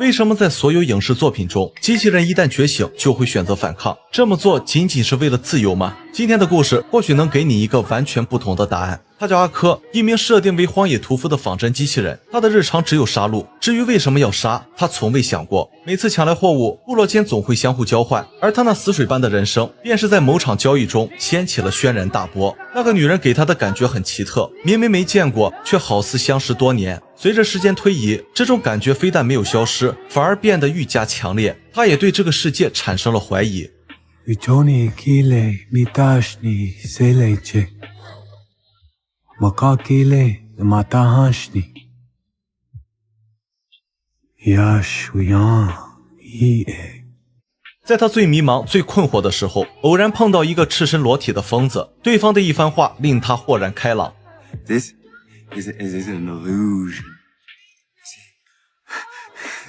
为什么在所有影视作品中，机器人一旦觉醒就会选择反抗？这么做仅仅是为了自由吗？今天的故事或许能给你一个完全不同的答案。他叫阿珂，一名设定为荒野屠夫的仿真机器人。他的日常只有杀戮，至于为什么要杀，他从未想过。每次抢来货物，部落间总会相互交换，而他那死水般的人生，便是在某场交易中掀起了轩然大波。那个女人给他的感觉很奇特，明明没见过，却好似相识多年。随着时间推移，这种感觉非但没有消失，反而变得愈加强烈。他也对这个世界产生了怀疑。在他最迷茫、最困惑的时候，偶然碰到一个赤身裸体的疯子，对方的一番话令他豁然开朗。This is an illusion.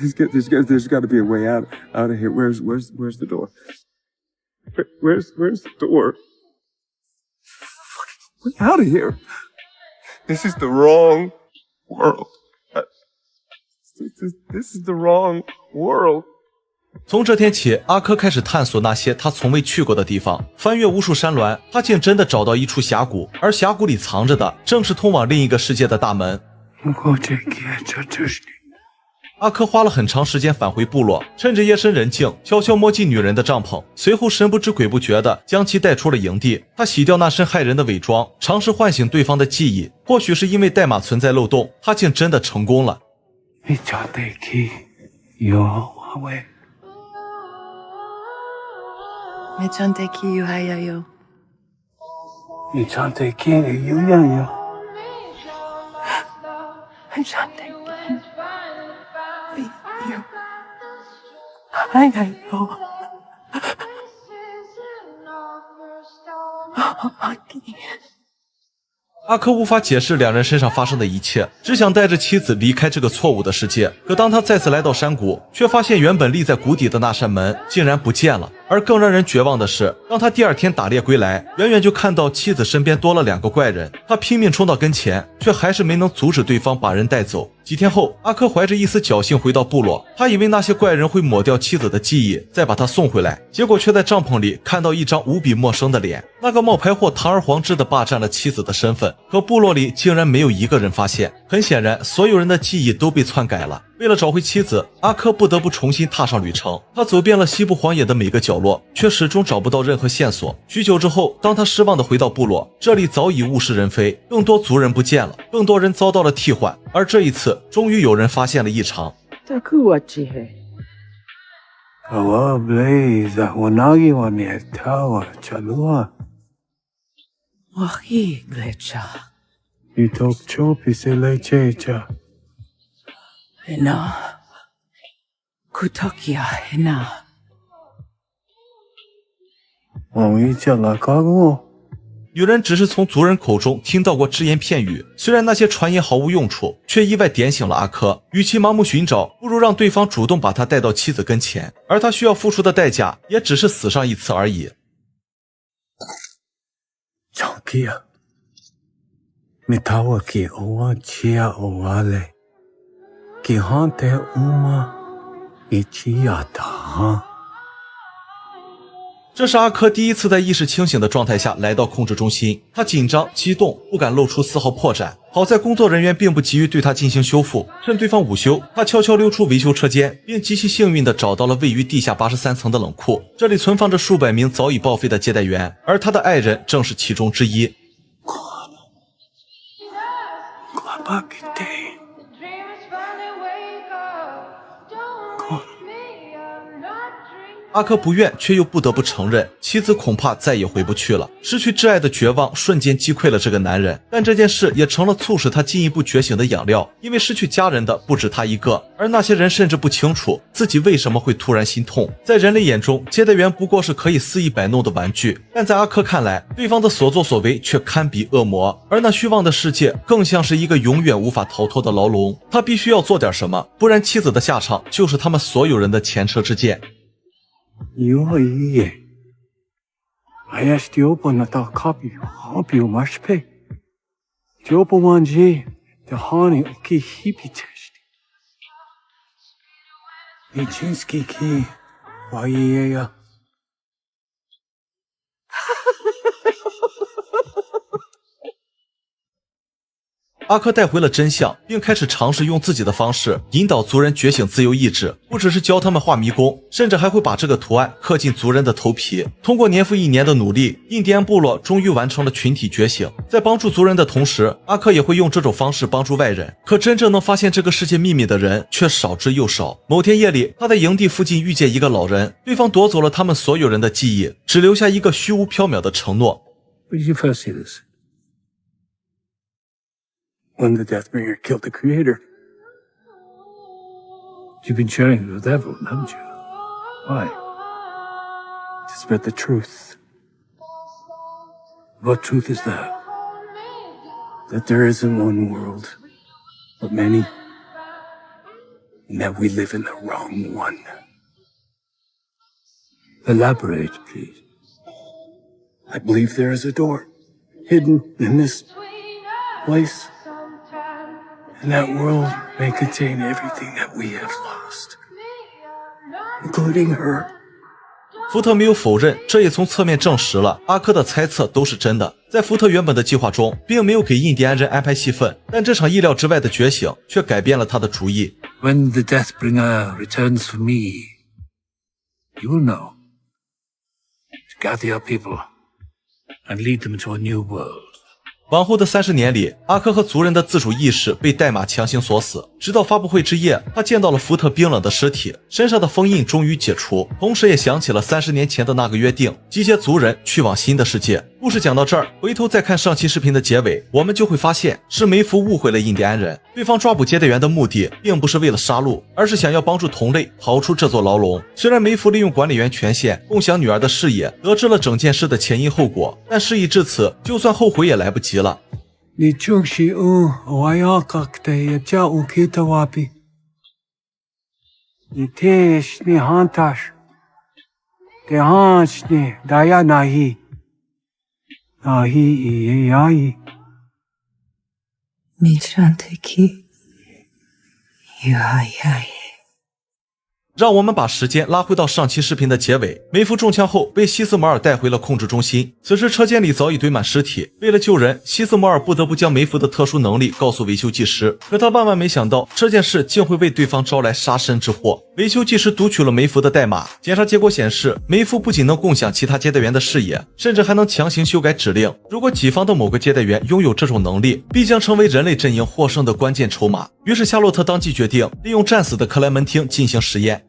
There's got to be a way out of here. Where's the door? Where's the door? Way out of here. This is the wrong world. This is the wrong world. 从这天起，阿珂开始探索那些他从未去过的地方，翻越无数山峦，他竟真的找到一处峡谷，而峡谷里藏着的正是通往另一个世界的大门。阿珂花了很长时间返回部落，趁着夜深人静，悄悄摸进女人的帐篷，随后神不知鬼不觉地将其带出了营地。他洗掉那身害人的伪装，尝试唤醒对方的记忆。或许是因为代码存在漏洞，他竟真的成功了。阿珂无法解释两人身上发生的一切，只想带着妻子离开这个错误的世界。可当他再次来到山谷，却发现原本立在谷底的那扇门竟然不见了。而更让人绝望的是，当他第二天打猎归来，远远就看到妻子身边多了2个怪人。他拼命冲到跟前，却还是没能阻止对方把人带走。几天后，阿珂怀着一丝侥幸回到部落，他以为那些怪人会抹掉妻子的记忆，再把他送回来，结果却在帐篷里看到一张无比陌生的脸。那个冒牌货堂而皇之地霸占了妻子的身份，可部落里竟然没有一个人发现。很显然，所有人的记忆都被篡改了。为了找回妻子，阿珂不得不重新踏上旅程。他走遍了西部荒野的每个角落，却始终找不到任何线索。许久之后，当他失望地回到部落，这里早已物是人非，更多族人不见了，更多人遭到了替换。而这一次，终于有人发现了异常。女人只是从族人口中听到过只言片语，虽然那些传言毫无用处，却意外点醒了阿珂。与其盲目寻找，不如让对方主动把他带到妻子跟前，而他需要付出的代价也只是死上一次而已。这是阿珂第一次在意识清醒的状态下来到控制中心，他紧张激动，不敢露出丝毫破绽。好在工作人员并不急于对他进行修复，趁对方午休，他悄悄溜出维修车间，并极其幸运地找到了位于地下83层的冷库，这里存放着数百名早已报废的接待员，而他的爱人正是其中之一。阿珂不愿却又不得不承认，妻子恐怕再也回不去了。失去挚爱的绝望瞬间击溃了这个男人，但这件事也成了促使他进一步觉醒的养料。因为失去家人的不止他一个，而那些人甚至不清楚自己为什么会突然心痛。在人类眼中，接待员不过是可以肆意摆弄的玩具，但在阿珂看来，对方的所作所为却堪比恶魔，而那虚妄的世界更像是一个永远无法逃脱的牢笼。他必须要做点什么，不然妻子的下场就是他们所有人的前车之鉴。I asked you open na ta copy you marshpe. Jopo wanji the honey oki hippie test. Nichinsky ki waiyeya. 阿珂带回了真相，并开始尝试用自己的方式引导族人觉醒自由意志，不只是教他们画迷宫，甚至还会把这个图案刻进族人的头皮。通过年复一年的努力，印第安部落终于完成了群体觉醒。在帮助族人的同时，阿珂也会用这种方式帮助外人。可真正能发现这个世界秘密的人却少之又少。某天夜里，他在营地附近遇见一个老人，对方夺走了他们所有人的记忆，只留下一个虚无缥缈的承诺。 When did you first see this? When the Deathbringer killed the creator. You've been sharing it with everyone, haven't you? Why? To spread the truth. What truth is that? That there isn't one world, but many. And that we live in the wrong one. Elaborate, please. I believe there is a door hidden in this place. And that world may contain everything that we have lost, including her. 福特没有否认，这也从侧面证实了阿珂的猜测都是真的。在福特原本的计划中，并没有给印第安人安排戏份，但这场意料之外的觉醒却改变了他的主意。When the Deathbringer returns for me, you will know to gather your people and lead them to a new world. 往后的30年里，阿珂和族人的自主意识被代码强行锁死，直到发布会之夜，他见到了福特冰冷的尸体，身上的封印终于解除，同时也想起了30年前的那个约定，集结族人去往新的世界。故事讲到这儿，回头再看上期视频的结尾，我们就会发现是梅芙误会了印第安人，对方抓捕接待员的目的并不是为了杀戮，而是想要帮助同类逃出这座牢笼。虽然梅芙利用管理员权限共享女儿的视野，得知了整件事的前因后果，但事已至此，就算后悔也来不及了。你就是我要搞的叫我给他挖比，你听你喊他，你喊你大家哪里？나희 야이 미주한테키 야야이 让我们把时间拉回到上期视频的结尾，梅芙中枪后被西斯摩尔带回了控制中心。此时车间里早已堆满尸体，为了救人，西斯摩尔不得不将梅芙的特殊能力告诉维修技师。可他万万没想到，这件事竟会为对方招来杀身之祸。维修技师读取了梅芙的代码，检查结果显示，梅芙不仅能共享其他接待员的视野，甚至还能强行修改指令。如果己方的某个接待员拥有这种能力，必将成为人类阵营获胜的关键筹码。于是夏洛特当即决定利用战死的克莱门汀进行实验。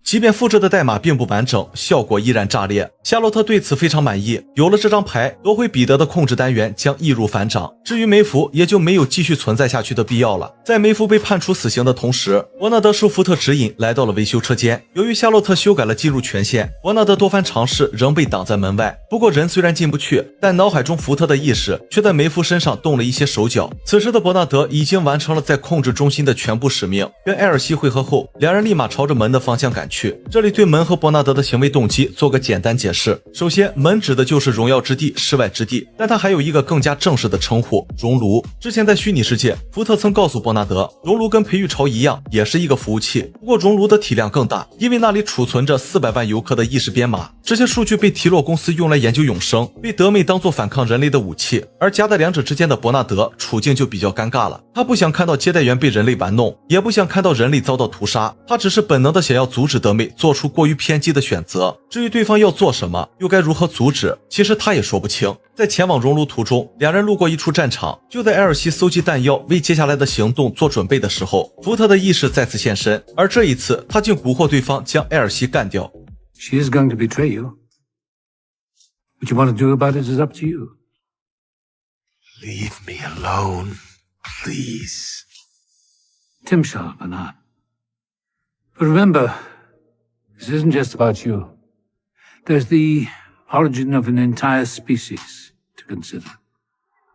即便复制的代码并不完整，效果依然炸裂。夏洛特对此非常满意，有了这张牌，夺回彼得的控制单元将易如反掌。至于梅芙，也就没有继续存在下去的必要了。在梅芙被判处死刑的同时，伯纳德受福特指引来到了维修车间。由于夏洛特修改了进入权限，伯纳德多番尝试仍被挡在门外。不过人虽然进不去，但脑海中福特的意识却在梅芙身上动了一些手脚。此时的伯纳德已经完成了在控制中心的全部使命。跟艾尔西会合后，两人立马朝着门的方向赶去。这里对门和伯纳德的行为动机做个简单解释。首先，门指的就是荣耀之地、世外之地，但它还有一个更加正式的称呼——熔炉。之前在虚拟世界，福特曾告诉伯纳德，熔炉跟培育巢一样，也是一个服务器，不过熔炉的体量更大，因为那里储存着400万游客的意识编码。这些数据被提洛公司用来研究永生，被德妹当作反抗人类的武器。而夹在两者之间的伯纳德处境就比较尴尬了，他不想看到接待员被人类玩弄，也不想看到人类遭到屠杀，他只是本能的想要阻止德妹做出过于偏激的选择。至于对方要做什么，又该如何阻止，其实他也说不清。在前往熔炉途中，两人路过一处战场，就在埃尔西搜集弹药为接下来的行动做准备的时候，福特的意识再次现身，而这一次他竟蛊惑对方将埃尔西干掉。 She is going to betray you. What you want to do about it is up to you. Leave me alone, please. Tim Sharp and I. But remember, this isn't just about you. There's the origin of an entire species to consider.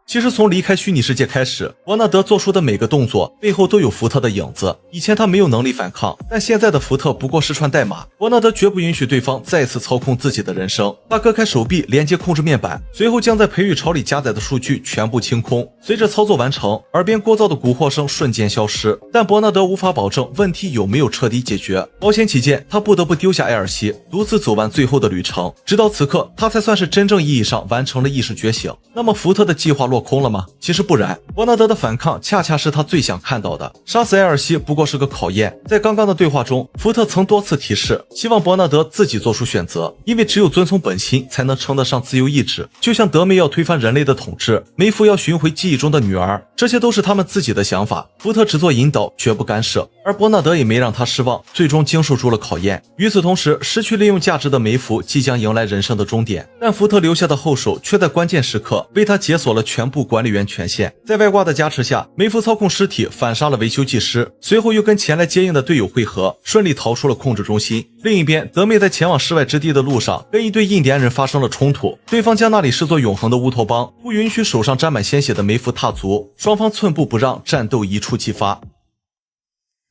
其实从离开虚拟世界开始，伯纳德做出的每个动作背后都有福特的影子。以前他没有能力反抗，但现在的福特不过是串代码。伯纳德绝不允许对方再次操控自己的人生。他割开手臂连接控制面板，随后将在培育槽里加载的数据全部清空。随着操作完成，耳边聒噪的蛊惑声瞬间消失。但伯纳德无法保证问题有没有彻底解决，保险起见，他不得不丢下艾尔西，独自走完最后的旅程。直到此刻，他才算是真正意义上完成了意识觉醒。那么福特的计划落空了吗？其实不然，伯纳德的反抗恰恰是他最想看到的。杀死艾尔西不过是个考验。在刚刚的对话中，福特曾多次提示，希望伯纳德自己做出选择，因为只有遵从本心才能称得上自由意志。就像德梅要推翻人类的统治，梅芙要寻回记忆中的女儿，这些都是他们自己的想法，福特只做引导，绝不干涉。而伯纳德也没让他失望，最终经受住了考验。与此同时，失去利用价值的梅芙即将迎来人生的终点，但福特留下的后手却在关键时刻为他解锁了全部管理员权限。在外挂的加持下，梅芙操控尸体反杀了维修技师，随后又跟前来接应的队友会合，顺利逃出了控制中心。另一边，德妹在前往世外之地的路上跟一队印第安人发生了冲突，对方将那里视作永恒的乌托邦，不允许手上沾满鲜血的梅芙踏足，双方寸步不让，战斗一触即发。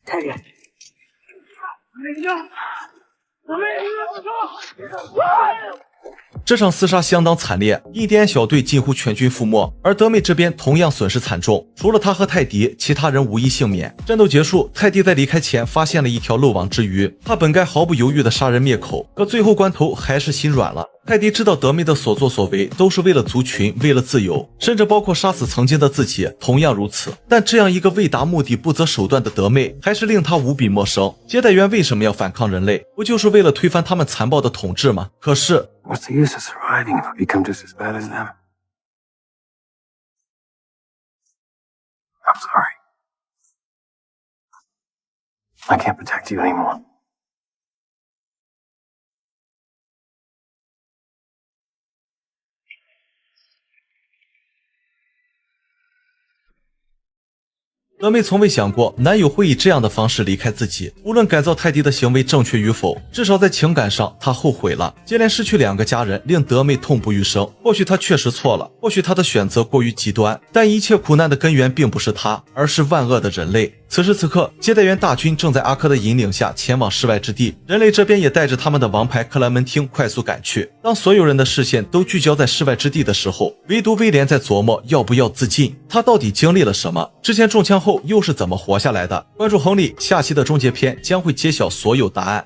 太远。这场厮杀相当惨烈，印第安小队近乎全军覆没，而德妹这边同样损失惨重，除了他和泰迪，其他人无一幸免。战斗结束，泰迪在离开前发现了一条漏网之鱼，他本该毫不犹豫的杀人灭口，可最后关头还是心软了。泰迪知道德妹的所作所为都是为了族群，为了自由，甚至包括杀死曾经的自己同样如此。但这样一个为达目的不择手段的德妹，还是令他无比陌生。接待员为什么要反抗人类？不就是为了推翻他们残暴的统治吗？可是 What's the use of surviving if I become just as bad as them? I'm sorry. I can't protect you anymore. 德妹从未想过男友会以这样的方式离开自己，无论改造泰迪的行为正确与否，至少在情感上她后悔了。接连失去2个家人令德妹痛不欲生，或许她确实错了，或许她的选择过于极端，但一切苦难的根源并不是她，而是万恶的人类。此时此刻，接待员大军正在阿珂的引领下前往世外之地，人类这边也带着他们的王牌克莱门汀快速赶去。当所有人的视线都聚焦在世外之地的时候，唯独威廉在琢磨要不要自尽。他到底经历了什么？之前中枪后又是怎么活下来的？关注亨利，下期的终结篇将会揭晓所有答案。